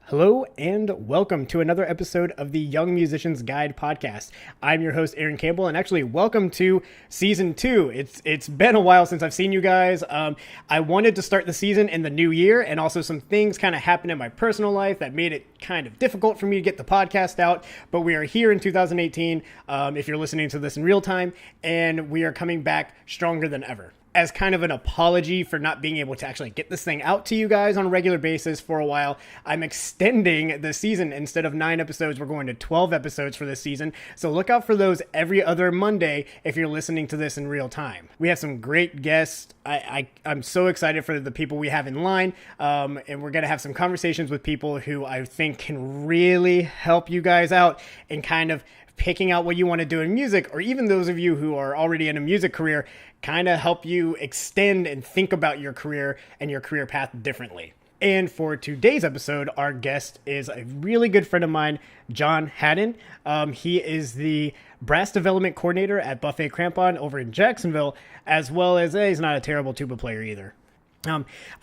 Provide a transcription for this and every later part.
Hello and welcome to another episode of the Young Musicians Guide podcast. I'm your host, Aaron Campbell, and actually welcome to season 2. It's been a while since I've seen you guys. I wanted to start the season in the new year, and also some things kind of happened in my personal life that made it kind of difficult for me to get the podcast out, but we are here in 2018, if you're listening to this in real time, and we are coming back stronger than ever. As kind of an apology for not being able to actually get this thing out to you guys on a regular basis for a while, I'm extending the season. Instead of 9 episodes, we're going to 12 episodes for this season. So look out for those every other Monday if you're listening to this in real time. We have some great guests. I'm so excited for the people we have in line. And we're going to have some conversations with people who I think can really help you guys out and kind of picking out what you want to do in music, or even those of you who are already in a music career, kind of help you extend and think about your career and your career path differently. And for today's episode, our guest is a really good friend of mine, John Hadden. He is the brass development coordinator at Buffet Crampon over in Jacksonville, as well as he's not a terrible tuba player either.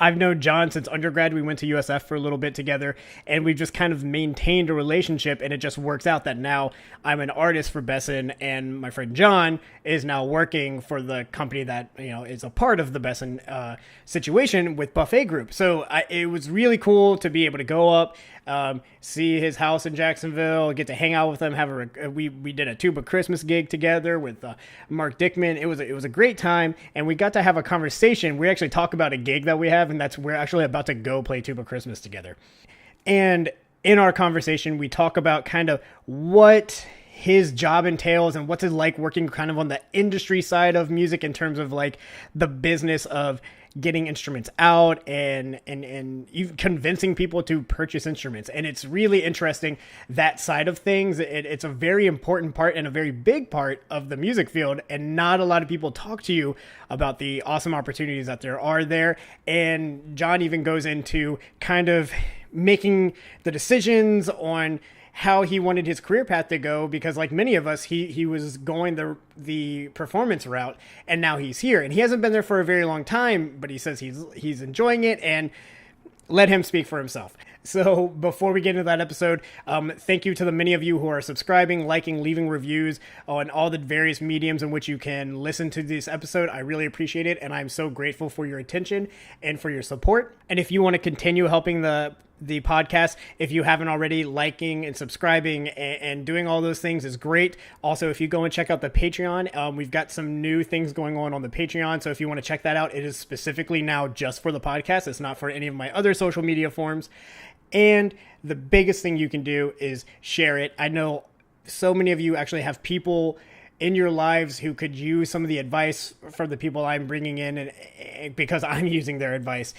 I've known John since undergrad. We went to USF for a little bit together, and we've just kind of maintained a relationship, and it just works out that now I'm an artist for Besson, and my friend John is now working for the company that, is a part of the Besson situation with Buffet Group. So it was really cool to be able to go up, see his house in Jacksonville, get to hang out with him. We did a tuba Christmas gig together with Mark Dickman. It was a great time, and we got to have a conversation. We actually talk about a gig that we have, and we're actually about to go play tuba Christmas together. And in our conversation, we talk about kind of what his job entails and what's it like working kind of on the industry side of music in terms of like the business of getting instruments out and convincing people to purchase instruments. And it's really interesting, that side of things. It's a very important part and a very big part of the music field. And not a lot of people talk to you about the awesome opportunities that there are there. And John even goes into kind of making the decisions on how he wanted his career path to go, because like many of us, he was going the performance route, and now he's here, and he hasn't been there for a very long time, but he says he's enjoying it, and let him speak for himself. So before we get into that episode, thank you to the many of you who are subscribing, liking, leaving reviews on all the various mediums in which you can listen to this episode. I really appreciate it, and I'm so grateful for your attention and for your support. And if you want to continue helping the podcast, if you haven't already, liking and subscribing and doing all those things is great. Also, if you go and check out the Patreon, we've got some new things going on the Patreon. So if you want to check that out, it is specifically now just for the podcast. It's not for any of my other social media forms. And the biggest thing you can do is share it. I know so many of you actually have people in your lives who could use some of the advice from the people I'm bringing in, and because I'm using their advice.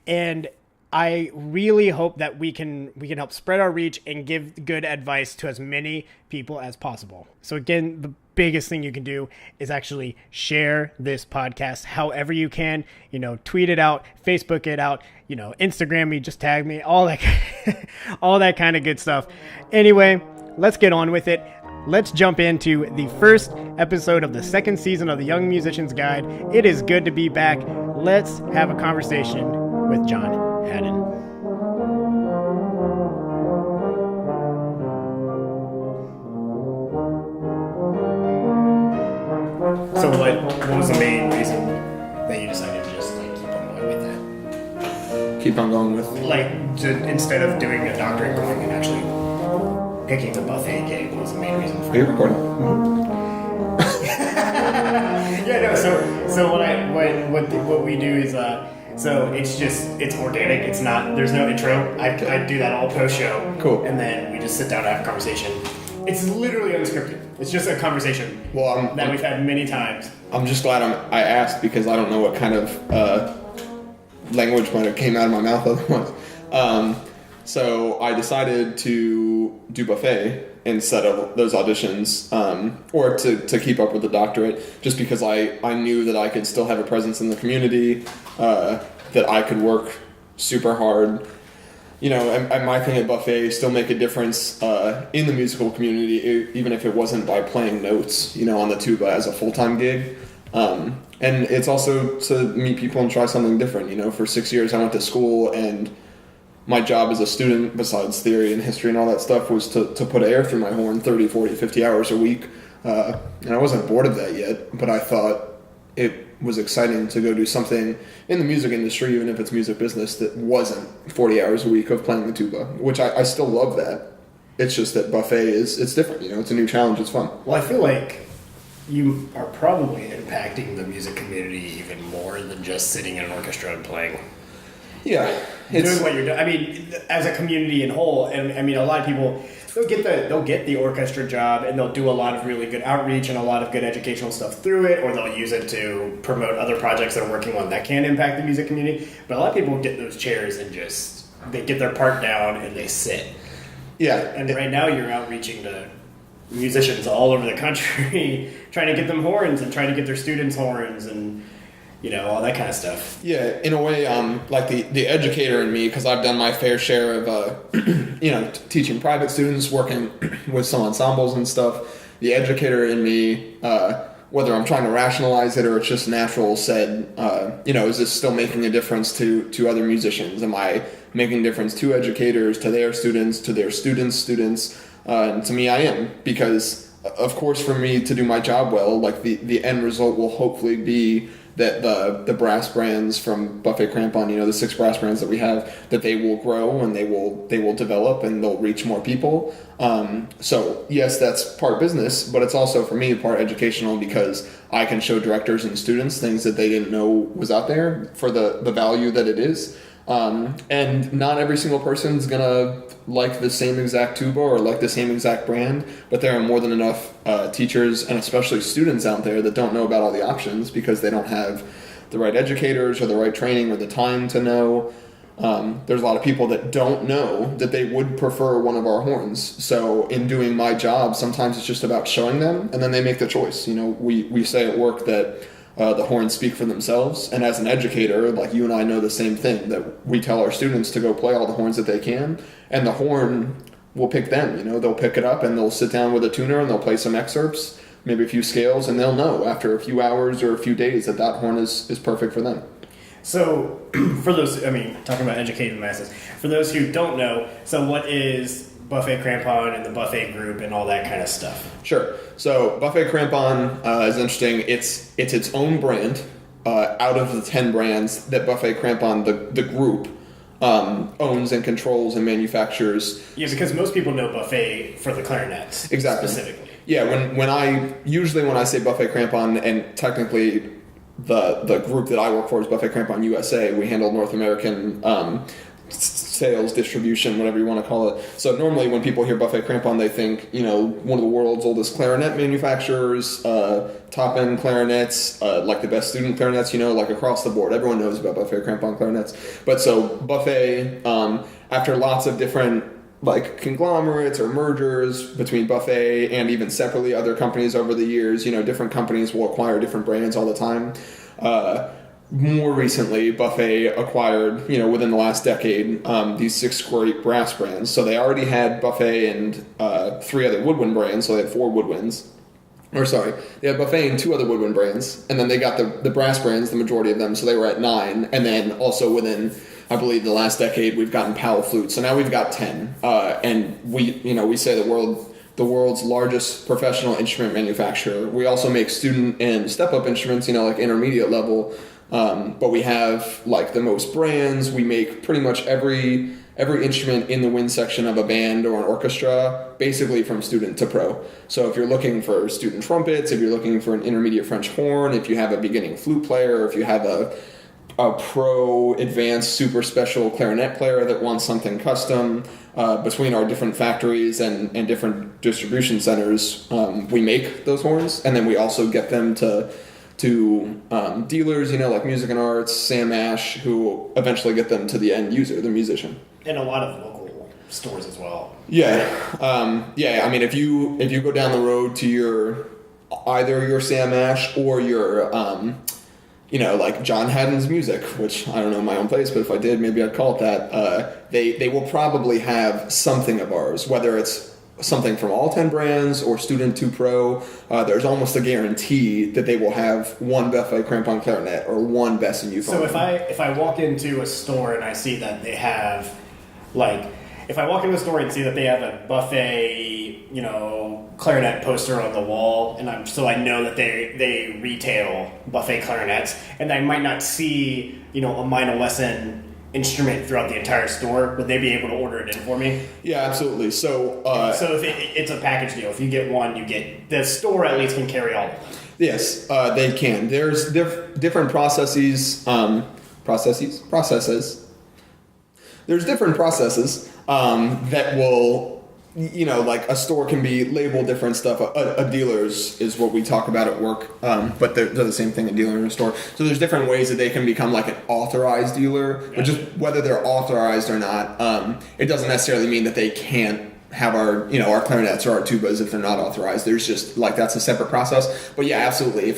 And I really hope that we can help spread our reach and give good advice to as many people as possible. So again, the biggest thing you can do is actually share this podcast however you can. Tweet it out, Facebook it out, Instagram me, just tag me, all that all that kind of good stuff. Anyway, let's get on with it. Let's jump into the first episode of the second season of the Young Musicians Guide. It is good to be back. Let's have a conversation with John Hadden. So what was the main reason that you decided to just keep on going with that? Keep on going with? Instead of doing a doctorate, going and actually picking the Buffet gig, what was the main reason for it? Are you recording? Yeah, no, so what we do is so it's organic. It's not, there's no intro. I do that all post show. Cool. And then we just sit down and have a conversation. It's literally unscripted. It's just a conversation that we've had many times. I'm just glad I asked, because I don't know what kind of language might have came out of my mouth otherwise. So I decided to do Buffet instead of those auditions, or to keep up with the doctorate, just because I knew that I could still have a presence in the community, that I could work super hard, and my thing at Buffet is still make a difference in the musical community, even if it wasn't by playing notes, on the tuba as a full-time gig. And it's also to meet people and try something different. For 6 years I went to school and my job as a student, besides theory and history and all that stuff, was to put air through my horn 30, 40, 50 hours a week. And I wasn't bored of that yet, but I thought it was exciting to go do something in the music industry, even if it's music business, that wasn't 40 hours a week of playing the tuba, which I still love that. It's just that buffet it's different, it's a new challenge, it's fun. Well, I feel like you are probably impacting the music community even more than just sitting in an orchestra and playing. Yeah. Doing what you're doing. I mean, as a community in whole, and I mean, a lot of people, they'll get the orchestra job and they'll do a lot of really good outreach and a lot of good educational stuff through it, or they'll use it to promote other projects they're working on that can impact the music community. But a lot of people get those chairs and they get their part down and they sit. Yeah. And right now you're outreaching to musicians all over the country, trying to get them horns and trying to get their students horns and, all that kind of stuff. Yeah, in a way, like the educator in me, because I've done my fair share of, teaching private students, working with some ensembles and stuff. The educator in me, whether I'm trying to rationalize it or it's just natural, said, is this still making a difference to other musicians? Am I making a difference to educators, to their students, to their students' students? And to me, I am, because, of course, for me to do my job well, like the end result will hopefully be that the brass brands from Buffet Crampon, the 6 brass brands that we have, that they will grow and they will develop and they'll reach more people. So yes, that's part business, but it's also for me part educational, because I can show directors and students things that they didn't know was out there for the value that it is. And not every single person's gonna like the same exact tuba or like the same exact brand, but there are more than enough teachers and especially students out there that don't know about all the options because they don't have the right educators or the right training or the time to know. There's a lot of people that don't know that they would prefer one of our horns. So in doing my job, sometimes it's just about showing them and then they make the choice. We say at work that the horns speak for themselves, and as an educator, like you and I know the same thing, that we tell our students to go play all the horns that they can, and the horn will pick them. They'll pick it up and they'll sit down with a tuner and they'll play some excerpts, maybe a few scales, and they'll know after a few hours or a few days that horn is perfect for them. So for those, talking about educating masses, for those who don't know, so what is Buffet Crampon and the Buffet Group and all that kind of stuff? Sure. So Buffet Crampon is interesting. It's its own brand out of the 10 brands that Buffet Crampon, the group, owns and controls and manufactures. Yeah, because most people know Buffet for the clarinets. Exactly. Specifically. Yeah, when I say Buffet Crampon, and technically the group that I work for is Buffet Crampon USA, we handle North American sales, distribution, whatever you want to call it. So normally when people hear Buffet Crampon, they think, one of the world's oldest clarinet manufacturers, top-end clarinets, like the best student clarinets, like across the board. Everyone knows about Buffet Crampon clarinets. But so Buffet, after lots of different like conglomerates or mergers between Buffet and even separately other companies over the years, different companies will acquire different brands all the time. More recently, Buffet acquired, within the last decade, these 6 great brass brands. So they already had Buffet and 3 other woodwind brands, so they had 4 woodwinds. They had Buffet and 2 other woodwind brands, and then they got the brass brands, the majority of them, so they were at 9. And then also within, I believe, the last decade, we've gotten Powell flutes. So now we've got 10. And we say the world's largest professional instrument manufacturer. We also make student and step-up instruments, like intermediate level. But we have like the most brands. We make pretty much every instrument in the wind section of a band or an orchestra, basically from student to pro. So if you're looking for student trumpets, if you're looking for an intermediate French horn, if you have a beginning flute player, if you have a pro advanced super special clarinet player that wants something custom, between our different factories and different distribution centers, we make those horns, and then we also get them to dealers, like Music and Arts, Sam Ash, who eventually get them to the end user, the musician. And a lot of local stores as well. Yeah. If you go down the road to either your Sam Ash or your, like John Hadden's Music, which I don't know my own place, but if I did, maybe I'd call it that. They will probably have something of ours, whether it's something from all 10 brands or student to pro. There's almost a guarantee that they will have one Buffet Crampon clarinet or one Bess and Euphonium. So if I walk into a store and I see that they have Like, if I walk into a store and see that they have a buffet, clarinet poster on the wall, and I know that they retail buffet clarinets, and I might not see, a minor lesson instrument throughout the entire store, would they be able to order it in for me? Yeah, absolutely. So if it's a package deal, if you get one, you get the store at least can carry all of them. Yes, they can. There's different processes. There's different processes that will, like a store can be labeled different stuff. A dealer's is what we talk about at work, but they're the same thing, a dealer and a store. So there's different ways that they can become like an authorized dealer, but just whether they're authorized or not, it doesn't necessarily mean that they can't have our clarinets or our tubas if they're not authorized. There's just like, that's a separate process. But yeah, absolutely.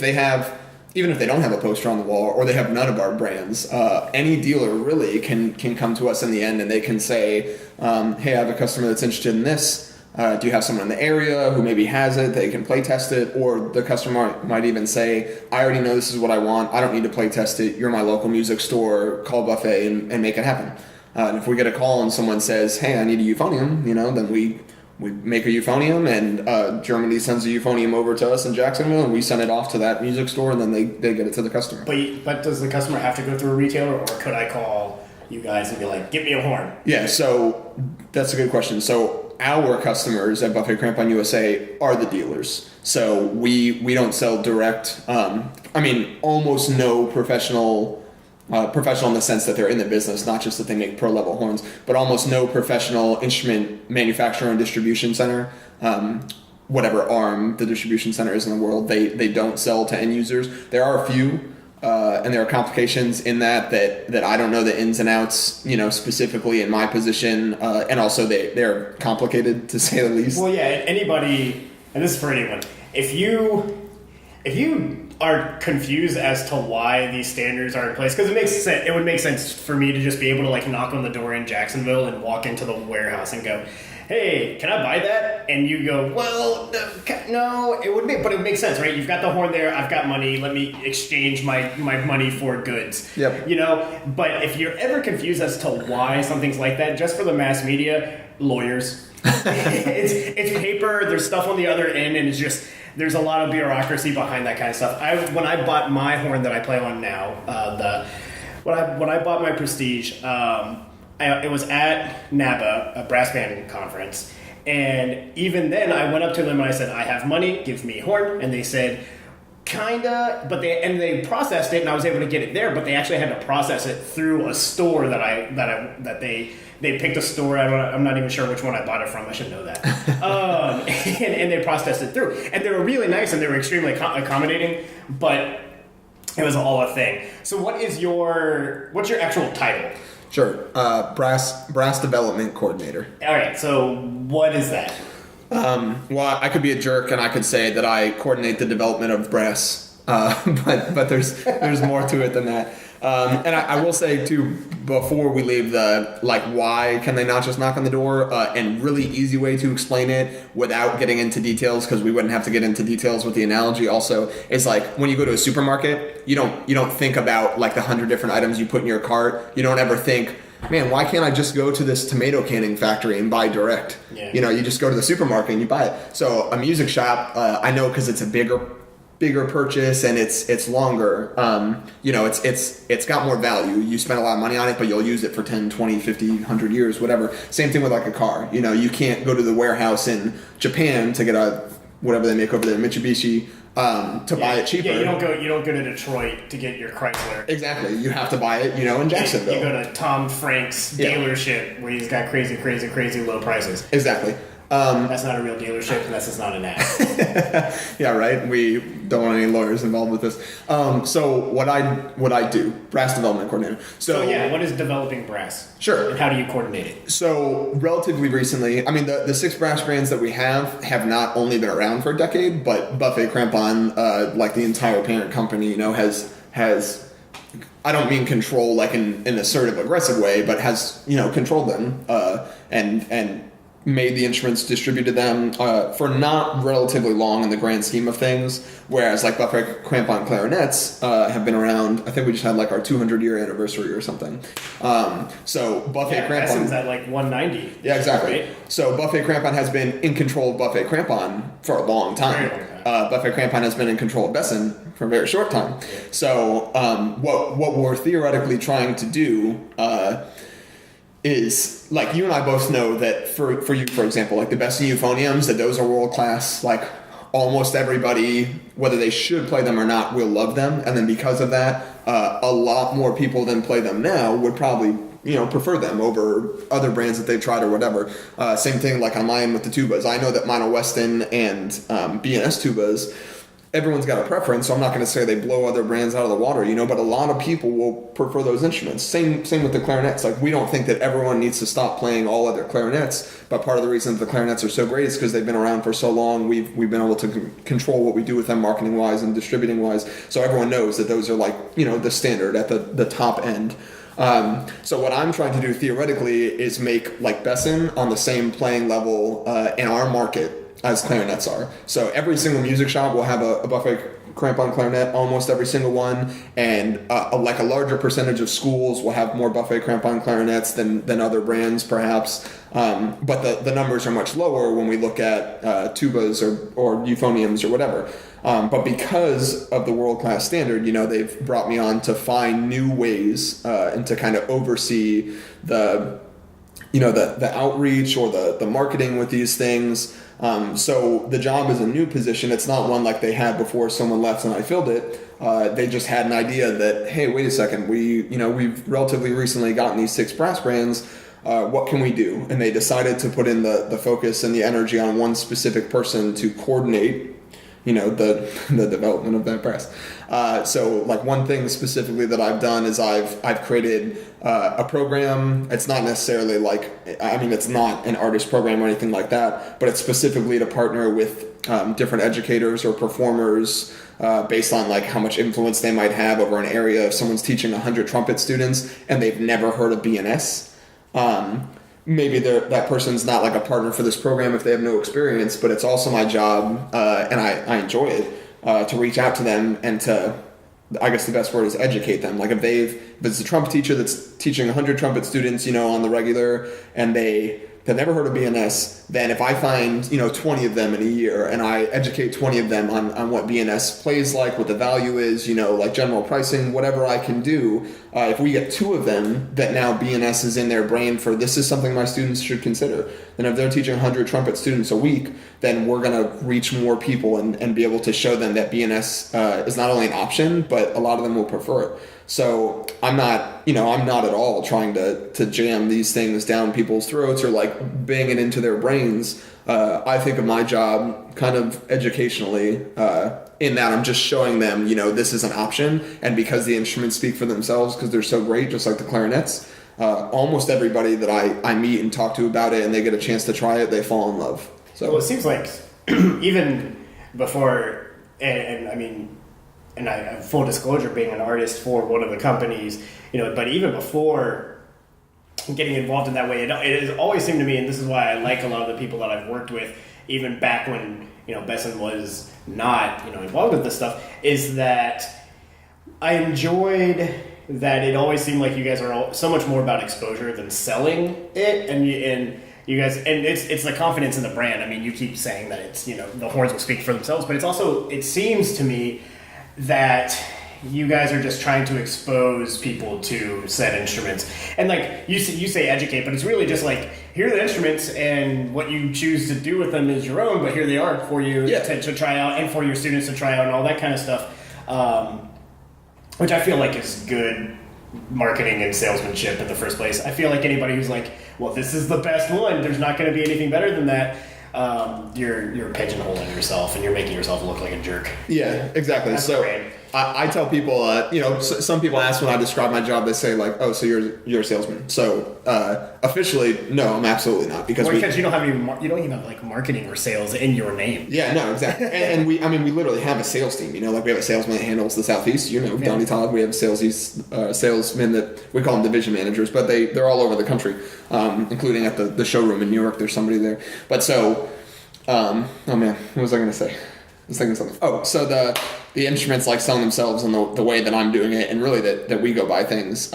Even if they don't have a poster on the wall or they have none of our brands, any dealer really can come to us in the end and they can say, hey, I have a customer that's interested in this. Do you have someone in the area who maybe has it? They can play test it. Or the customer might even say, I already know this is what I want. I don't need to play test it. You're my local music store. Call Buffet and make it happen. And if we get a call and someone says, hey, I need a euphonium, then we make a euphonium, and Germany sends a euphonium over to us in Jacksonville, and we send it off to that music store, and then they get it to the customer. But does the customer have to go through a retailer, or could I call you guys and be like, get me a horn? Yeah, so that's a good question. So our customers at Buffet Crampon USA are the dealers. So we don't sell direct. Almost no professional in the sense that they're in the business, not just that they make pro level horns, but almost no professional instrument manufacturer and distribution center, whatever arm the distribution center is in the world, they don't sell to end users. There are a few, and there are complications in that I don't know the ins and outs, specifically in my position, and also they're complicated to say the least. Well, yeah, anybody, and this is for anyone, if you are confused as to why these standards are in place, because it would make sense for me to just be able to like knock on the door in Jacksonville and walk into the warehouse and go, hey, can I buy that? And you go, well, no, it would make sense, right? You've got the horn there, I've got money, let me exchange my money for goods. Yep. But if you're ever confused as to why something's like that, just for the mass media, lawyers. it's paper, there's stuff on the other end, and it's just, there's a lot of bureaucracy behind that kind of stuff. When I bought my horn that I play on now, when I bought my Prestige, it was at NABA, a brass band conference, and even then I went up to them and I said, I have money, give me a horn, and they said, kinda, but they processed it and I was able to get it there, but they actually had to process it through a store that they picked a store. I'm not even sure which one I bought it from. I should know that. And they processed it through, and they were really nice and they were extremely accommodating. But it was all a thing. So what's your actual title? Sure, brass development coordinator. All right. So what is that? Well, I could be a jerk and I could say that I coordinate the development of brass, but there's more to it than that. And I will say too, before we leave, why can they not just knock on the door? And really easy way to explain it without getting into details, because we wouldn't have to get into details with the analogy. Also, is like when you go to a supermarket, you don't think about like the 100 different items you put in your cart. You don't ever think, man, why can't I just go to this tomato canning factory and buy direct? Yeah. You just go to the supermarket and you buy it. So a music shop, I know because it's a bigger purchase and it's longer, it's got more value. You spend a lot of money on it, but you'll use it for 10, 20, 50, 100 years, whatever. Same thing with like a car. You can't go to the warehouse in Japan to get whatever they make over there, Mitsubishi, to buy it cheaper. Yeah, you don't go to Detroit to get your Chrysler. Exactly. You have to buy it, in Jacksonville. You go to Tom Frank's dealership where he's got crazy low prices. Exactly. That's not a real dealership, and that's just not an ad. Yeah, right. We don't want any lawyers involved with this. So what I do, brass development coordinator. So what is developing brass? Sure. And how do you coordinate it? So relatively recently, the 6 brass brands that we have not only been around for a decade, but Buffet Crampon, like the entire parent company, has I don't mean control like in an assertive, aggressive way, but has controlled them and made the instruments, distributed them for not relatively long in the grand scheme of things, whereas like Buffet Crampon clarinets have been around. I think we just had like our 200-year anniversary or something. So Buffet Crampon... Bessen's at like 190. Yeah, exactly. Right? So Buffet Crampon has been in control of Buffet Crampon for a long time. Buffet Crampon has been in control of Bessen for a very short time. Yeah. So what we're theoretically trying to do is, like, you and I both know that for you, for example, like the Bessen euphoniums, that those are world class. Like almost everybody, whether they should play them or not, will love them. And then because of that, a lot more people than play them now would probably prefer them over other brands that they've tried or whatever. Same thing like on mine with the tubas. I know that Mono Weston and B&S tubas, everyone's got a preference, so I'm not going to say they blow other brands out of the water, but a lot of people will prefer those instruments. Same with the clarinets. Like, we don't think that everyone needs to stop playing all other clarinets, but part of the reason that the clarinets are so great is because they've been around for so long. We've been able to control what we do with them marketing-wise and distributing-wise, so everyone knows that those are like, the standard at the top end. So what I'm trying to do theoretically is make like Bessen on the same playing level in our market as clarinets are. So every single music shop will have a Buffet Crampon clarinet, almost every single one, and a larger percentage of schools will have more Buffet Crampon clarinets than other brands perhaps. But the numbers are much lower when we look at tubas or euphoniums or whatever. But because of the world-class standard, they've brought me on to find new ways and to kind of oversee the outreach or the marketing with these things. So the job is a new position. It's not one like they had before someone left and I filled it. They just had an idea that, hey, wait a second, we've relatively recently gotten these 6 brass brands. What can we do? And they decided to put in the focus and the energy on one specific person to coordinate the development of that brass. So like one thing specifically that I've done is I've created a program. It's not necessarily it's not an artist program or anything like that, but it's specifically to partner with different educators or performers based on like how much influence they might have over an area. If someone's teaching 100 trumpet students and they've never heard of B&S, maybe that person's not like a partner for this program if they have no experience, but it's also my job, and I enjoy it, to reach out to them and to, I guess the best word is educate them. Like if it's a trumpet teacher that's teaching 100 trumpet students, on the regular, and they've never heard of B&S, then if I find, 20 of them in a year and I educate 20 of them on what B&S plays like, what the value is, like general pricing, whatever I can do, if we get 2 of them that now B&S is in their brain for this is something my students should consider, then if they're teaching 100 trumpet students a week, then we're going to reach more people and be able to show them that B&S is not only an option, but a lot of them will prefer it. So I'm not at all trying to jam these things down people's throats or like bang it into their brains. I think of my job kind of educationally in that I'm just showing them, this is an option. And because the instruments speak for themselves, because they're so great, just like the clarinets, almost everybody that I meet and talk to about it and they get a chance to try it, they fall in love. So well, it seems like even before, and I full disclosure, being an artist for one of the companies, but even before getting involved in that way, it has always seemed to me, and this is why I like a lot of the people that I've worked with, even back when, Bessen was not, involved with this stuff, is that I enjoyed that it always seemed like you guys are so much more about exposure than selling it, and you guys, and it's the confidence in the brand. I mean, you keep saying that it's, the horns will speak for themselves, but it's also, it seems to me that you guys are just trying to expose people to said instruments. And like you say educate, but it's really just like, here are the instruments and what you choose to do with them is your own, but here they are for you to try out and for your students to try out and all that kind of stuff, which I feel like is good marketing and salesmanship in the first place. I feel like anybody who's like, well, this is the best one, there's not going to be anything better than that, you're pigeonholing yourself and you're making yourself look like a jerk. Yeah, exactly. That's so great. I tell people, some people ask when I describe my job, they say like, "Oh, so you're a salesman." So officially, no, I'm absolutely not because you don't have you don't even have like marketing or sales in your name. Yeah, no, exactly. and we literally have a sales team. Like we have a salesman that handles the Southeast. Donnie Todd. We have salesmen that we call them division managers, but they're all over the country, including at the showroom in New York. There's somebody there. But so, oh man, what was I going to say? I was thinking something. Oh, so the instruments like selling themselves and the way that I'm doing it, and really that we go by things.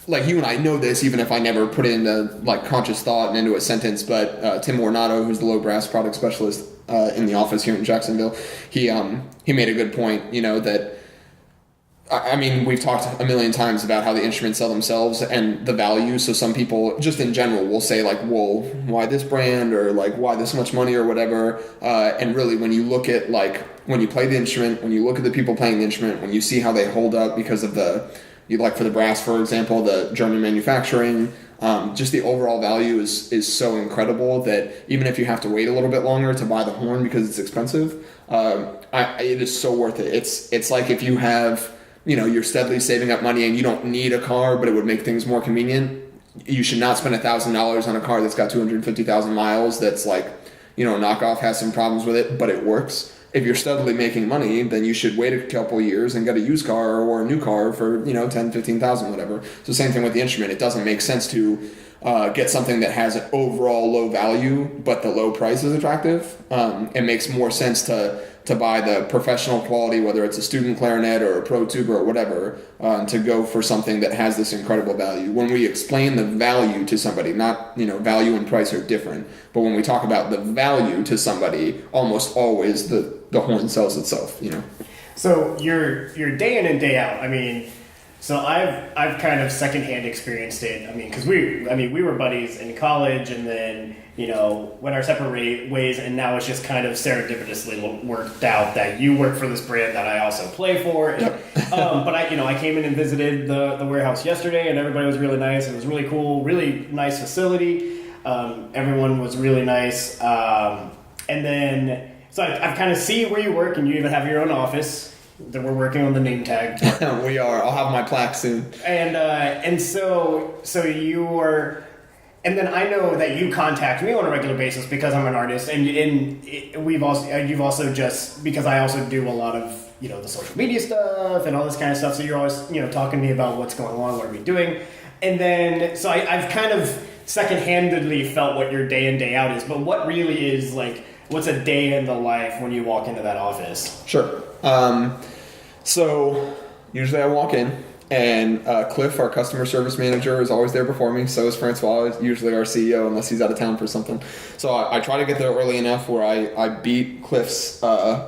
Like you and I know this, even if I never put it into like conscious thought and into a sentence. But Tim Ornato, who's the low brass product specialist in the office here in Jacksonville, he made a good point. That we've talked a million times about how the instruments sell themselves and the value. So some people, just in general, will say like, "Well, why this brand?" or like, "Why this much money?" or whatever. And really, when you look at like when you play the instrument, when you look at the people playing the instrument, when you see how they hold up because of for the brass, for example, the German manufacturing, just the overall value is so incredible that even if you have to wait a little bit longer to buy the horn because it's expensive, it is so worth it. It's like if you have, you're steadily saving up money and you don't need a car, but it would make things more convenient. You should not spend $1,000 on a car that's got 250,000 miles. That's like, knockoff, has some problems with it, but it works. If you're steadily making money, then you should wait a couple years and get a used car or a new car for, 10, 15,000, whatever. So same thing with the instrument. It doesn't make sense to get something that has an overall low value, but the low price is attractive. It makes more sense to buy the professional quality, whether it's a student clarinet or a pro tuba or whatever, to go for something that has this incredible value. When we explain the value to somebody, not, value and price are different, but when we talk about the value to somebody, almost always the horn sells itself, So your day in and day out, so I've kind of secondhand experienced it. Because we were buddies in college, and then went our separate ways, and now it's just kind of serendipitously worked out that you work for this brand that I also play for. And, but I came in and visited the warehouse yesterday, and everybody was really nice. It was really cool, really nice facility. Everyone was really nice, and then so I've kind of see where you work, and you even have your own office. That we're working on the name tag. We are. I'll have my plaque soon. And so you are, and then I know that you contact me on a regular basis because I'm an artist, and you've also just because I also do a lot of the social media stuff and all this kind of stuff. So you're always talking to me about what's going on, what are we doing, and then so I've kind of second-handedly felt what your day in day out is. But what really is like? What's a day in the life when you walk into that office? Sure. So usually I walk in, and Cliff, our customer service manager, is always there before me. So is Francois, usually our CEO, unless he's out of town for something. So I try to get there early enough where I beat Cliff's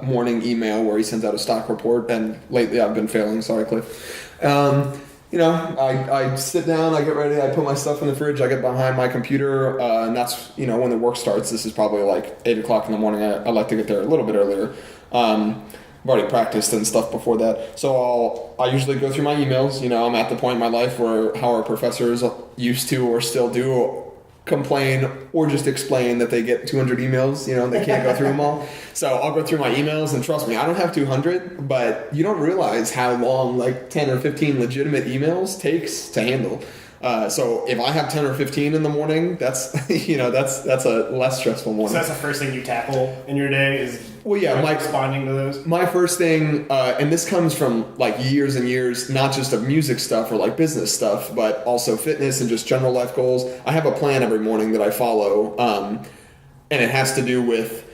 morning email where he sends out a stock report. And lately I've been failing. Sorry, Cliff. I sit down, I get ready, I put my stuff in the fridge, I get behind my computer, and that's, when the work starts. This is probably like 8 o'clock in the morning. I like to get there a little bit earlier. I've already practiced and stuff before that. So I usually go through my emails. I'm at the point in my life where how our professors used to or still do complain or just explain that they get 200 emails, they can't go through them all. So I'll go through my emails, and trust me, I don't have 200, but you don't realize how long like 10 or 15 legitimate emails takes to handle. So if I have 10 or 15 in the morning, that's that's a less stressful morning. So that's the first thing you tackle in your day is responding to those? My first thing, and this comes from like years and years, not just of music stuff or like business stuff, but also fitness and just general life goals. I have a plan every morning that I follow, and it has to do with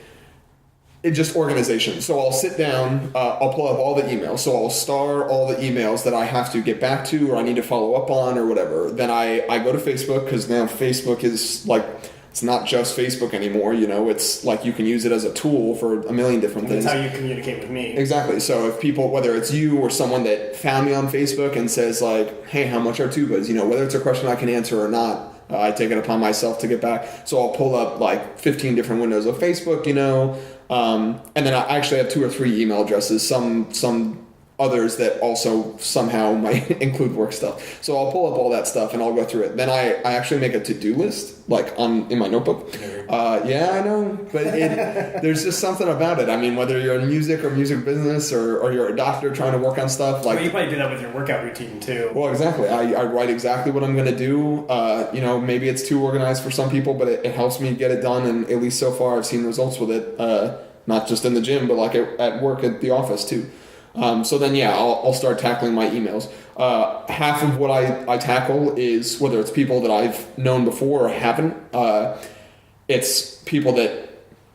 just organization. So I'll sit down, I'll pull up all the emails. So I'll star all the emails that I have to get back to or I need to follow up on or whatever. Then I go to Facebook, because now Facebook is like, it's not just Facebook anymore. It's like you can use it as a tool for a million different things. That's how you communicate with me. Exactly. So if people, whether it's you or someone that found me on Facebook and says like, hey, how much are tubas? Whether it's a question I can answer or not, I take it upon myself to get back. So I'll pull up like 15 different windows of Facebook, and then I actually have 2 or 3 email addresses. Some others that also somehow might include work stuff. So I'll pull up all that stuff and I'll go through it. Then I actually make a to-do list, like in my notebook. Yeah, I know, but there's just something about it. I mean, whether you're in music or music business or you're a doctor trying to work on stuff, like... Well, you probably do that with your workout routine too. Well, exactly. I write exactly what I'm going to do. Maybe it's too organized for some people, but it helps me get it done, and at least so far I've seen results with it, not just in the gym, but like at work at the office too. So then, I'll start tackling my emails. Half of what I tackle is whether it's people that I've known before or haven't. It's people that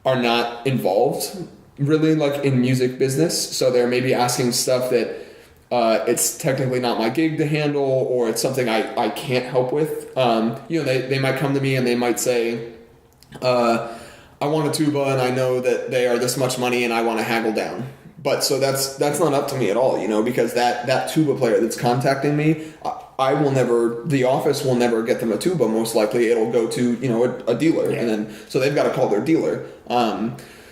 are not involved really like in music business. So they're maybe asking stuff that it's technically not my gig to handle, or it's something I can't help with. They might come to me and they might say, I want a tuba and I know that they are this much money and I want to haggle down. But so that's not up to me at all, because that tuba player that's contacting me, the office will never get them a tuba. Most likely it'll go to, a dealer. Yeah. And then, so they've got to call their dealer.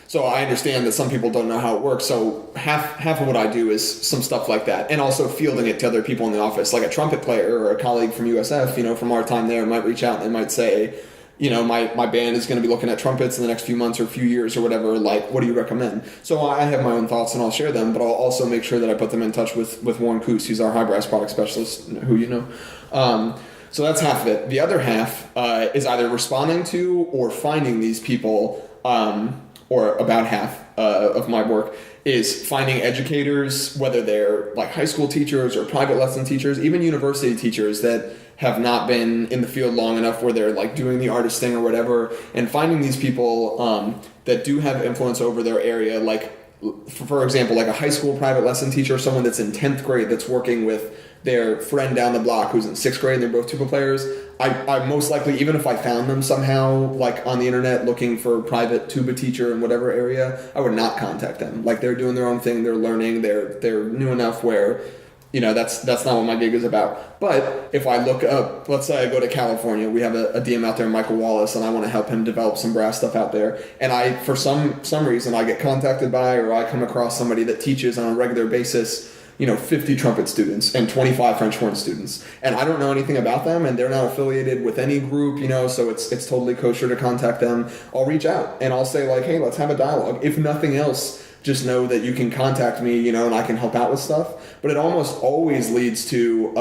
So I understand that some people don't know how it works. So half of what I do is some stuff like that, and also fielding it to other people in the office, like a trumpet player or a colleague from USF, from our time there might reach out and they might say, my band is going to be looking at trumpets in the next few months or few years or whatever, like, what do you recommend? So I have my own thoughts and I'll share them, but I'll also make sure that I put them in touch with Warren Coos, who's our high brass product specialist, who you know. So that's half of it. The other half is either responding to or finding these people, or about half of my work is finding educators, whether they're like high school teachers or private lesson teachers, even university teachers that have not been in the field long enough where they're like doing the artist thing or whatever, and finding these people that do have influence over their area, like for example, like a high school private lesson teacher, someone that's in 10th grade that's working with their friend down the block who's in 6th grade and they're both tuba players. I most likely, even if I found them somehow like on the internet looking for a private tuba teacher in whatever area, I would not contact them. Like they're doing their own thing, they're learning, they're new enough where that's not what my gig is about. But if I look up, let's say I go to California, we have a DM out there, Michael Wallace, and I want to help him develop some brass stuff out there. And for some reason, I get contacted by, or I come across somebody that teaches on a regular basis, 50 trumpet students and 25 French horn students. And I don't know anything about them, and they're not affiliated with any group, so it's totally kosher to contact them. I'll reach out and I'll say like, hey, let's have a dialogue. If nothing else, just know that you can contact me, and I can help out with stuff. But it almost always leads to,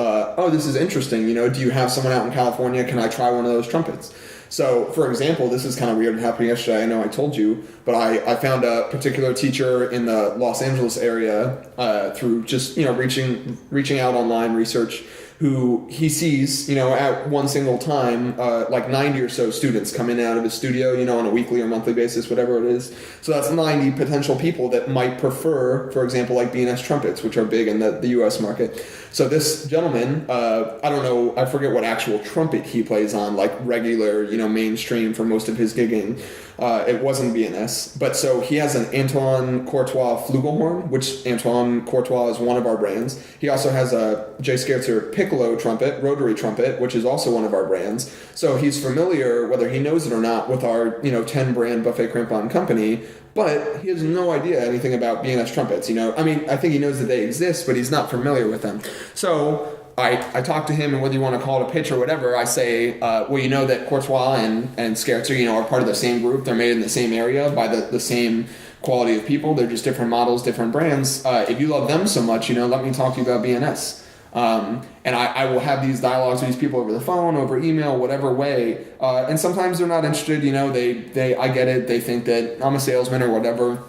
this is interesting. Do you have someone out in California? Can I try one of those trumpets? So, for example, this is kind of weird. It happened yesterday. I know I told you, but I found a particular teacher in the Los Angeles area through just, reaching out online research, who he sees, at one single time, like 90 or so students come in and out of his studio, on a weekly or monthly basis, whatever it is. So that's 90 potential people that might prefer, for example, like B&S trumpets, which are big in the U.S. market. So this gentleman, I don't know, I forget what actual trumpet he plays on, like regular, mainstream for most of his gigging. It wasn't B&S. But so he has an Antoine Courtois flugelhorn, which Antoine Courtois is one of our brands. He also has a J. Scherzer piccolo trumpet, rotary trumpet, which is also one of our brands. So he's familiar, whether he knows it or not, with our, 10 brand Buffet Crampon company, but he has no idea anything about B&S trumpets, I think he knows that they exist, but he's not familiar with them. So I talk to him, and whether you want to call it a pitch or whatever, I say, that Courtois and Scherzer, are part of the same group. They're made in the same area by the same quality of people. They're just different models, different brands. If you love them so much, let me talk to you about B&S. And I will have these dialogues with these people over the phone, over email, whatever way. And sometimes they're not interested, I get it. They think that I'm a salesman or whatever.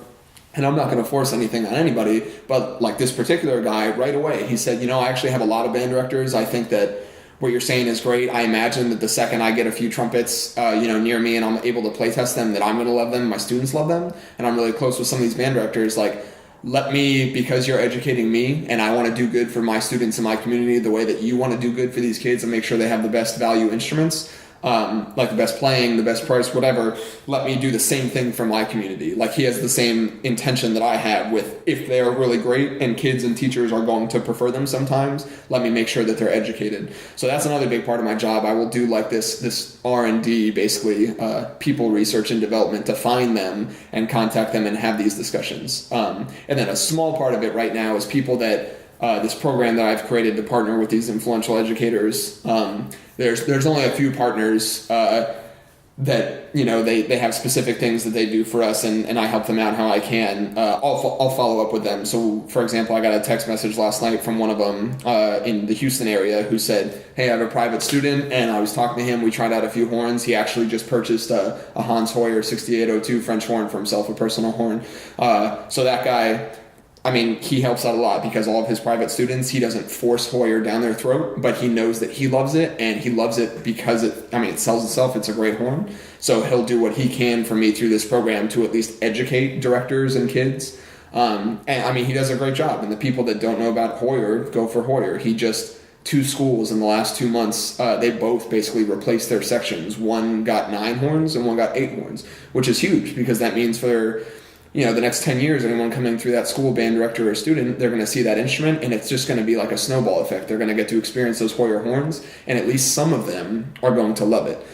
And I'm not going to force anything on anybody, but like this particular guy, right away, he said, I actually have a lot of band directors. I think that what you're saying is great. I imagine that the second I get a few trumpets, near me and I'm able to play test them, that I'm going to love them. My students love them. And I'm really close with some of these band directors. Like, let me, because you're educating me and I want to do good for my students in my community the way that you want to do good for these kids and make sure they have the best value instruments. like the best playing, the best price, whatever, let me do the same thing for my community. Like he has the same intention that I have with, if they're really great and kids and teachers are going to prefer them sometimes, let me make sure that they're educated. So that's another big part of my job. I will do like this R&D, basically, people research and development, to find them and contact them and have these discussions. And then a small part of it right now is people that, this program that I've created to partner with these influential educators. There's only a few partners that, you know, they have specific things that they do for us, and I help them out how I can. I'll follow up with them. So, for example, I got a text message last night from one of them in the Houston area who said, hey, I have a private student, and I was talking to him. We tried out a few horns. He actually just purchased a Hans Hoyer 6802 French horn for himself, a personal horn. So that guy, I mean, he helps out a lot because all of his private students, he doesn't force Hoyer down their throat, but he knows that he loves it, and he loves it because it sells itself. It's a great horn. So he'll do what he can for me through this program to at least educate directors and kids. And I mean, he does a great job. And the people that don't know about Hoyer, go for Hoyer. He just, 2 schools in the last 2 months, they both basically replaced their sections. One got 9 horns and one got 8 horns, which is huge because that means for, you know, the next 10 years, anyone coming through that school, band director or student, they're going to see that instrument, and it's just going to be like a snowball effect. They're going to get to experience those Hoyer horns, and at least some of them are going to love it.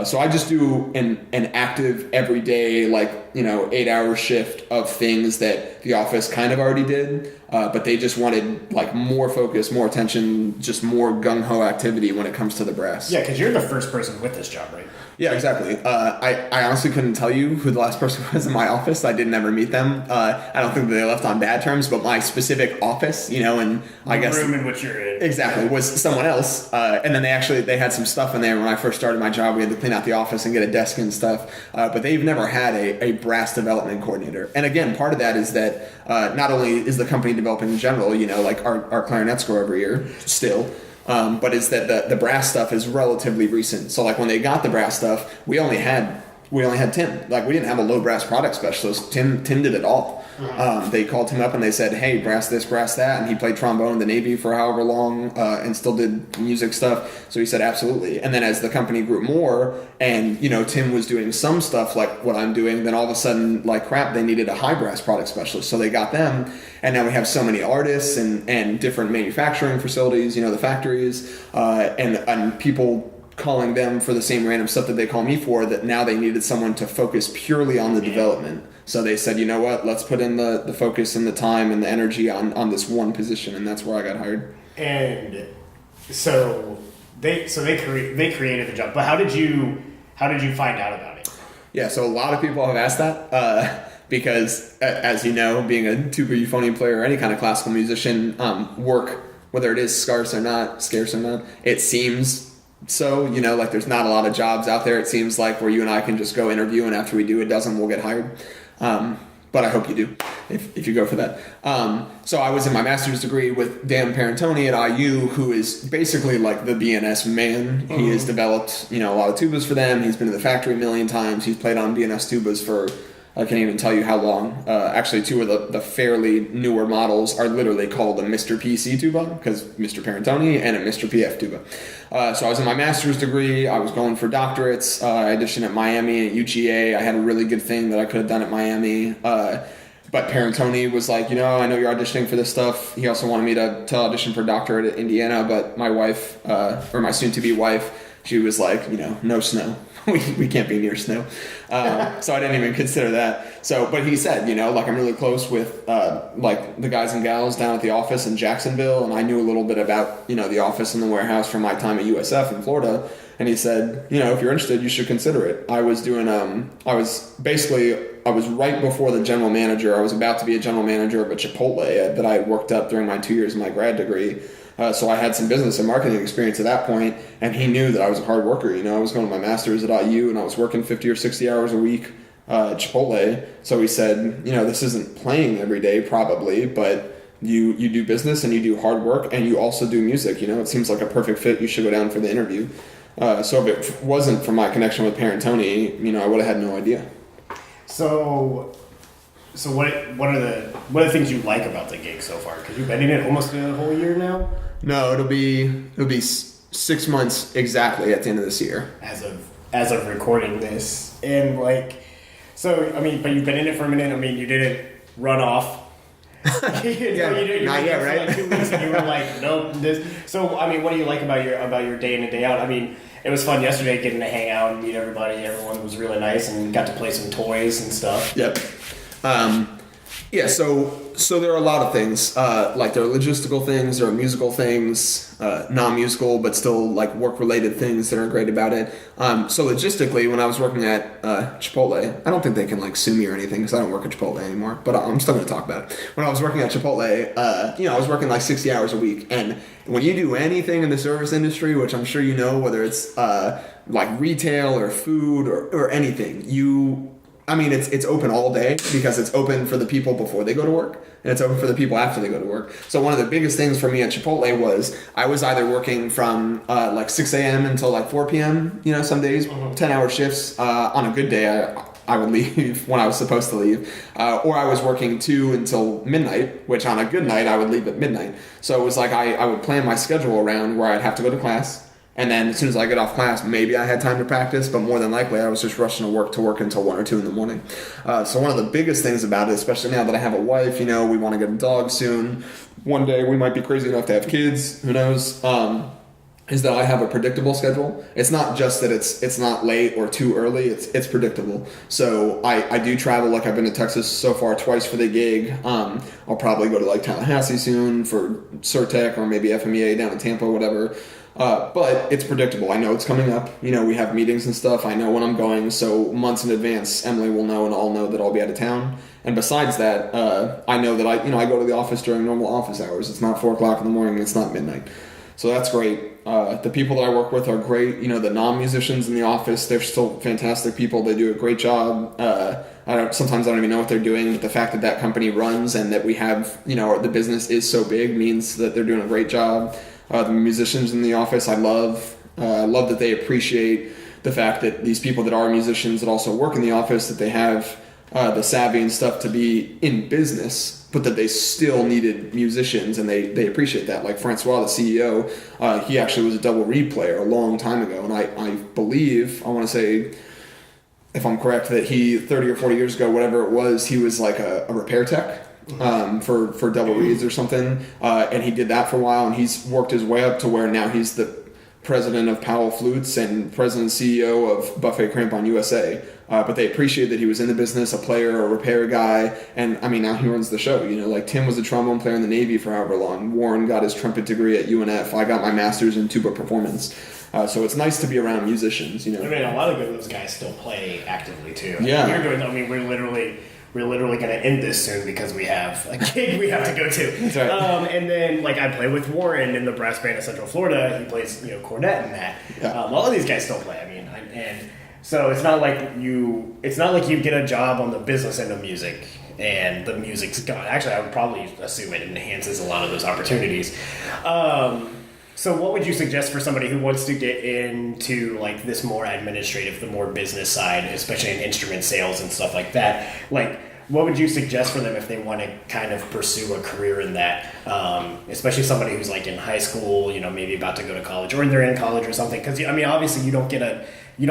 So I just do an active, everyday, 8-hour shift of things that the office kind of already did, but they just wanted like more focus, more attention, just more gung-ho activity when it comes to the brass. Yeah, because you're the first person with this job, right? Yeah, exactly. I honestly couldn't tell you who the last person was in my office. I didn't ever meet them. I don't think they left on bad terms, but my specific office, you know, and I guess the room in which you're in. Exactly, was someone else. And then they had some stuff in there when I first started my job. We had to clean out the office and get a desk and stuff. But they've never had a brass development coordinator. And again, part of that is that not only is the company developing in general, you know, like our clarinets grow every year still, but is that the brass stuff is relatively recent. So like when they got the brass stuff, we only had Tim. Like we didn't have a low brass product specialist. Tim did it all. They called him up and they said, hey, brass this, brass that, and he played trombone in the Navy for however long and still did music stuff. So he said absolutely. And then as the company grew more and, you know, Tim was doing some stuff like what I'm doing, then all of a sudden, like crap, they needed a high brass product specialist. So they got them, and now we have so many artists and different manufacturing facilities, you know, the factories, and people calling them for the same random stuff that they call me for, that now they needed someone to focus purely on the development. So they said, you know what, let's put in the focus and the time and the energy on this one position, and that's where I got hired. And so they created the job, but how did you find out about it? Yeah, so a lot of people have asked that because, as you know, being a tuba euphonium player or any kind of classical musician, work, whether it is scarce or not, it seems so, you know, like there's not a lot of jobs out there, it seems like, where you and I can just go interview, and after we do a dozen, we'll get hired. But I hope you do, if you go for that. So I was in my master's degree with Dan Parentoni at IU, who is basically like the BNS man. He has developed, you know, a lot of tubas for them. He's been to the factory a million times. He's played on BNS tubas for, I can't even tell you how long. Actually, 2 of the fairly newer models are literally called a Mr. PC tuba, because Mr. Parentoni, and a Mr. PF tuba. So I was in my master's degree. I was going for doctorates. I auditioned at Miami and at UGA. I had a really good thing that I could have done at Miami. But Parentoni was like, you know, I know you're auditioning for this stuff. He also wanted me to audition for doctorate at Indiana, but my wife, or my soon-to-be wife, she was like, you know, no snow. We can't be near snow. So I didn't even consider that. So, but he said, you know, like I'm really close with like the guys and gals down at the office in Jacksonville, and I knew a little bit about, you know, the office and the warehouse from my time at USF in Florida. And he said, you know, if you're interested, you should consider it. I was doing, I was right before the general manager. I was about to be a general manager of a Chipotle that I had worked up during my 2 years of my grad degree. So I had some business and marketing experience at that point, and he knew that I was a hard worker. You know, I was going to my master's at IU, and I was working 50 or 60 hours a week at Chipotle. So he said, you know, this isn't playing every day probably, but you do business and you do hard work and you also do music. You know, it seems like a perfect fit. You should go down for the interview. So if it wasn't for my connection with Parentoni, you know, I would have had no idea. So what are the things you like about the gig so far? Because you've been in it almost a whole year now. No, it'll be 6 months exactly at the end of this year. As of recording this, and like, so I mean, but you've been in it for a minute. I mean, you didn't run off. Yeah, you not yet, right? For like 2 weeks, and you were like, nope. This. So I mean, what do you like about your day in and day out? I mean, it was fun yesterday getting to hang out and meet everybody. Everyone was really nice and got to play some toys and stuff. Yep. Yeah, so there are a lot of things, like there are logistical things, there are musical things, non-musical but still like work-related things that are great about it. So logistically, when I was working at Chipotle, I don't think they can like sue me or anything because I don't work at Chipotle anymore, but I'm still going to talk about it. When I was working at Chipotle, I was working like 60 hours a week, and when you do anything in the service industry, which I'm sure you know, whether it's like retail or food or anything, it's open all day because it's open for the people before they go to work, and it's open for the people after they go to work. So one of the biggest things for me at Chipotle was I was either working from like 6 a.m. until like 4 p.m., some days, 10-hour shifts. On a good day, I would leave when I was supposed to leave. Or I was working 2 until midnight, which on a good night, I would leave at midnight. So it was like I would plan my schedule around where I'd have to go to class. And then as soon as I get off class, maybe I had time to practice, but more than likely I was just rushing to work until 1 or 2 in the morning. So one of the biggest things about it, especially now that I have a wife, we want to get a dog soon. One day we might be crazy enough to have kids, who knows, is that I have a predictable schedule. It's not just that it's not late or too early, it's predictable. So I do travel, like I've been to Texas so far twice for the gig. I'll probably go to like Tallahassee soon for Surtech or maybe FMEA down in Tampa, whatever. But it's predictable. I know it's coming up. We have meetings and stuff. I know when I'm going. So months in advance, Emily will know and I'll know that I'll be out of town. And besides that, I know that I go to the office during normal office hours. It's not 4 o'clock in the morning. It's not midnight. So that's great. The people that I work with are great. The non-musicians in the office, they're still fantastic people. They do a great job. Sometimes I don't even know what they're doing, but the fact that company runs and that we have, the business is so big means that they're doing a great job. The musicians in the office, I love that they appreciate the fact that these people that are musicians that also work in the office, that they have the savvy and stuff to be in business, but that they still needed musicians, and they appreciate that. Like Francois, the CEO, he actually was a double reed player a long time ago, and I believe, I want to say, if I'm correct, that he 30 or 40 years ago, whatever it was, he was like a repair tech. For double reeds or something, and he did that for a while, and he's worked his way up to where now he's the president of Powell Flutes and president and CEO of Buffet Crampon USA. But they appreciate that he was in the business, a player, a repair guy, and now he runs the show. Like Tim was a trombone player in the Navy for however long. Warren got his trumpet degree at UNF. I got my master's in tuba performance. So it's nice to be around musicians. A lot of those guys still play actively too. Yeah. We're literally going to end this soon because we have a gig we have to go to. That's right. And then, I play with Warren in the brass band of Central Florida. He plays, cornet in that. Yeah. All of these guys still play. And so it's not like you get a job on the business end of music and the music's gone. Actually, I would probably assume it enhances a lot of those opportunities. So what would you suggest for somebody who wants to get into this more administrative, the more business side, especially in instrument sales and stuff like that? What would you suggest for them if they want to kind of pursue a career in that? Especially somebody who's in high school, maybe about to go to college, or they're in college or something. Because obviously you don't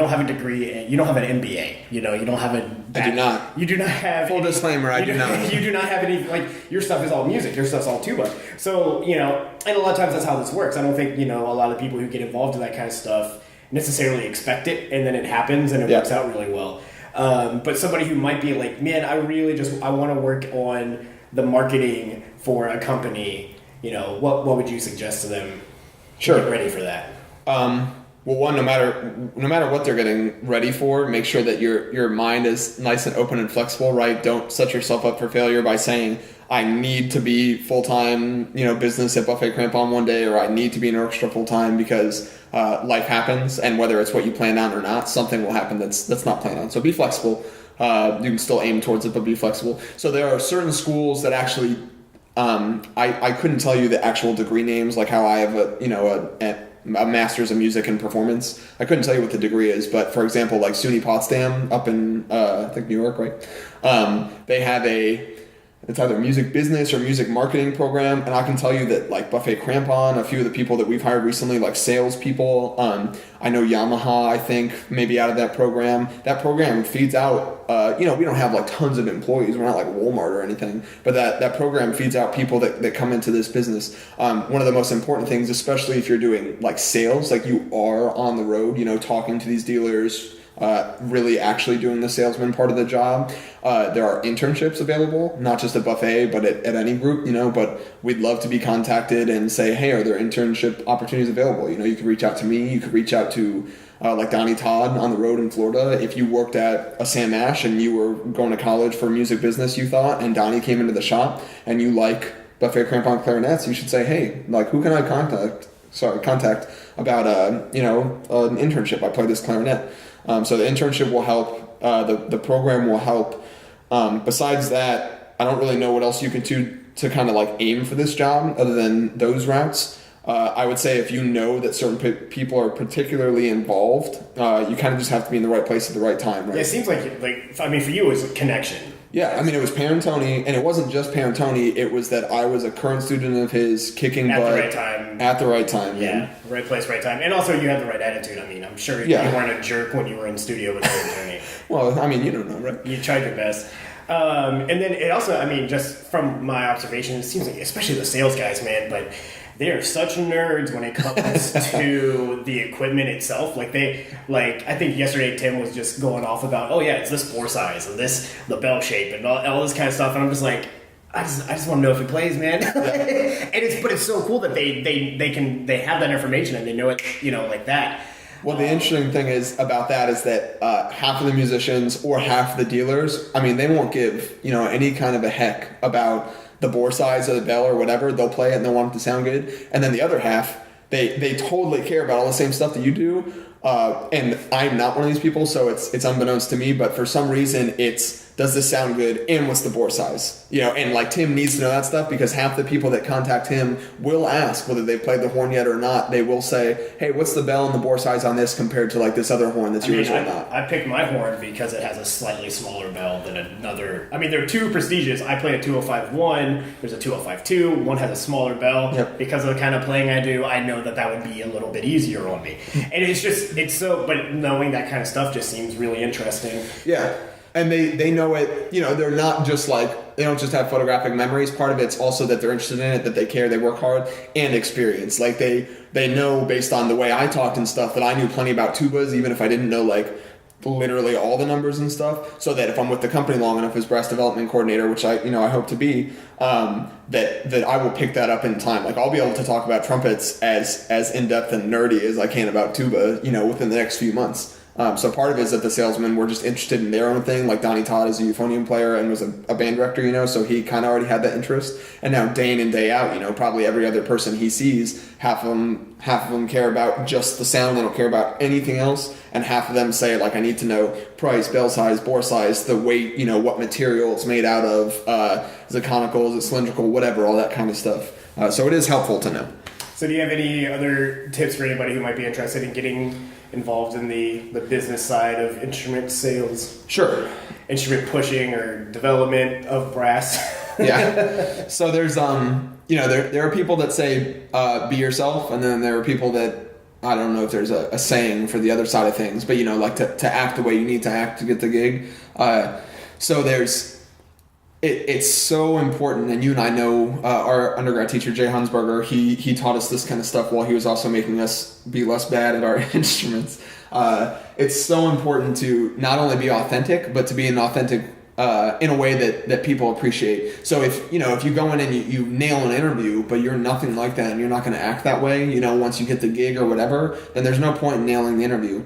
have a degree, you don't have an MBA, you don't have a... I do not. You do not have... Full disclaimer, I do not. You do not have any, your stuff is all music, your stuff's all tuba. So, and a lot of times that's how this works. I don't think, a lot of people who get involved in that kind of stuff necessarily expect it, and then it happens, and it works out really well. But somebody who might be man, I want to work on the marketing for a company, what would you suggest to them to get ready for that? Well, one, no matter what they're getting ready for, make sure that your mind is nice and open and flexible, right? Don't set yourself up for failure by saying, I need to be full-time, business at Buffet Crampon one day, or I need to be in orchestra full-time because life happens, and whether it's what you planned on or not, something will happen that's not planned on. So be flexible. You can still aim towards it, but be flexible. So there are certain schools that actually, I couldn't tell you the actual degree names, like how I have a master's of music and performance. I couldn't tell you what the degree is, but for example, SUNY Potsdam up in I think New York, right? They have it's either music business or music marketing program. And I can tell you that like Buffet Crampon, a few of the people that we've hired recently, like salespeople, I know Yamaha, I think maybe out of that program feeds out, we don't have like tons of employees. We're not like Walmart or anything, but that program feeds out people that come into this business. One of the most important things, especially if you're doing like sales, like you are on the road, talking to these dealers, really actually doing the salesman part of the job. There are internships available, not just at Buffet, but at any group, but we'd love to be contacted and say, hey, are there internship opportunities available? You could reach out to me. You could reach out to like Donnie Todd on the road in Florida. If you worked at a Sam Ash and you were going to college for music business, you thought, and Donnie came into the shop and you like Buffet Crampon clarinets, you should say, hey, like who can I contact about, an internship. I play this clarinet. So the internship will help. The program will help. Besides that, I don't really know what else you could do to kind of like aim for this job other than those routes. I would say if you know that certain people are particularly involved, you kind of just have to be in the right place at the right time, right? Yeah, it seems like for you, it was a connection. Yeah, I mean, it was Parentoni, and it wasn't just Parentoni. It was that I was a current student of his, kicking butt. At the right time. At the right time, yeah. Right place, right time. And also, you had the right attitude. I mean, I'm sure you weren't a jerk when you were in studio with Parentoni. Well, I mean, you don't know, right? You tried your best. And then it also, I mean, just from my observation, it seems like, especially the sales guys, man, but they are such nerds when it comes to the equipment itself. I think yesterday Tim was just going off about, it's this bore size and the bell shape and all this kind of stuff. And I'm just like, I just want to know if it plays, man. Yeah. But it's so cool that they have that information and they know it, like that. Well, the interesting thing about that is that half of the musicians or half the dealers, I mean, they won't give, any kind of a heck about the bore size of the bell or whatever. They'll play it and they'll want it to sound good. And then the other half, they totally care about all the same stuff that you do. And I'm not one of these people, so it's unbeknownst to me, but for some reason does this sound good and what's the bore size? And like Tim needs to know that stuff because half the people that contact him will ask whether they've played the horn yet or not. They will say, hey, what's the bell and the bore size on this compared to like this other horn that's yours or not? I picked my horn because it has a slightly smaller bell than another. I mean, there are two prestigious. I play a 205-1. There's a 205-2. One has a smaller bell. Yep. Because of the kind of playing I do, I know that would be a little bit easier on me. And but knowing that kind of stuff just seems really interesting. Yeah. And they know it, they're not just like, they don't just have photographic memories. Part of it's also that they're interested in it, that they care, they work hard, and experience. Like they know based on the way I talked and stuff that I knew plenty about tubas, even if I didn't know like literally all the numbers and stuff, so that if I'm with the company long enough as brass development coordinator, which I hope to be, that I will pick that up in time. Like I'll be able to talk about trumpets as in-depth and nerdy as I can about tuba, within the next few months. So part of it is that the salesmen were just interested in their own thing. Like Donnie Todd is a euphonium player and was a band director, so he kind of already had that interest. And now day in and day out, probably every other person he sees, half of them care about just the sound. They don't care about anything else. And half of them say, like, I need to know price, bell size, bore size, the weight, what material it's made out of, is it conical, is it cylindrical, whatever, all that kind of stuff. So it is helpful to know. So do you have any other tips for anybody who might be interested in getting involved in the business side of instrument sales? Sure. Instrument pushing or development of brass? Yeah. So there's, there are people that say, be yourself, and then there are people that, I don't know if there's a saying for the other side of things, but, like to act the way you need to act to get the gig. So it's so important, and you and I know our undergrad teacher, Jay Hansberger, he taught us this kind of stuff while he was also making us be less bad at our instruments. It's so important to not only be authentic, but to be an authentic in a way that people appreciate. So if you go in and you nail an interview, but you're nothing like that and you're not going to act that way, once you get the gig or whatever, then there's no point in nailing the interview.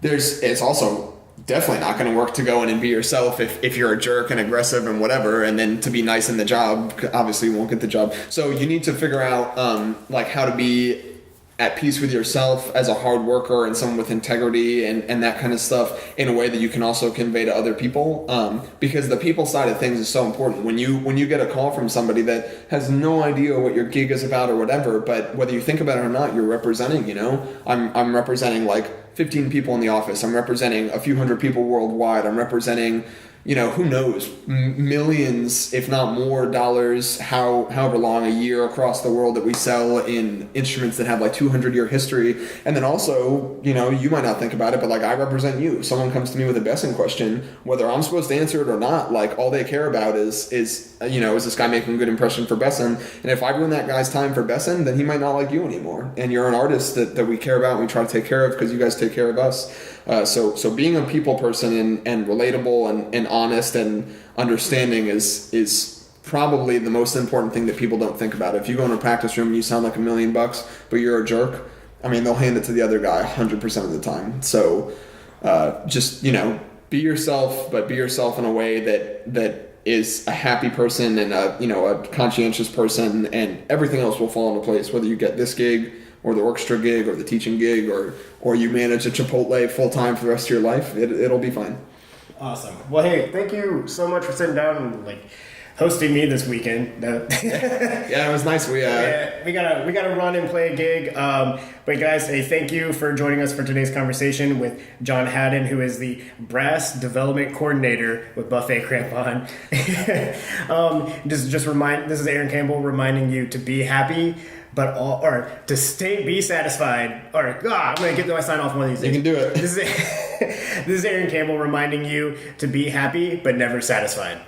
It's also definitely not going to work to go in and be yourself if you're a jerk and aggressive and whatever, and then to be nice in the job, obviously you won't get the job. So you need to figure out how to be at peace with yourself as a hard worker and someone with integrity and that kind of stuff in a way that you can also convey to other people, because the people side of things is so important. When you get a call from somebody that has no idea what your gig is about or whatever, but whether you think about it or not, you're representing, I'm representing like 15 people in the office. I'm representing a few hundred people worldwide. I'm representing who knows, millions, if not more, dollars, however long a year across the world that we sell in instruments that have like 200-year history. And then also, you might not think about it, but like I represent you. If someone comes to me with a Besson question, whether I'm supposed to answer it or not, like all they care about is this guy making a good impression for Besson? And if I ruin that guy's time for Besson, then he might not like you anymore. And you're an artist that we care about and we try to take care of because you guys take care of us. So being a people person and relatable and honest and understanding is probably the most important thing that people don't think about. If you go in a practice room and you sound like $1 million, but you're a jerk, I mean, they'll hand it to the other guy 100% of the time. So just be yourself, but be yourself in a way that is a happy person and a conscientious person, and everything else will fall into place. Whether you get this gig or the orchestra gig or the teaching gig or you manage a Chipotle full time for the rest of your life, it'll be fine. Awesome. Well, hey, thank you so much for sitting down and hosting me this weekend. Yeah, it was nice. We gotta run and play a gig. But guys, hey, thank you for joining us for today's conversation with John Hadden, who is the brass development coordinator with Buffet Crampon. This is Aaron Campbell reminding you to be happy, or to be satisfied. I'm gonna get my sign off one of these days. You can do it. This is Aaron Campbell reminding you to be happy but never satisfied.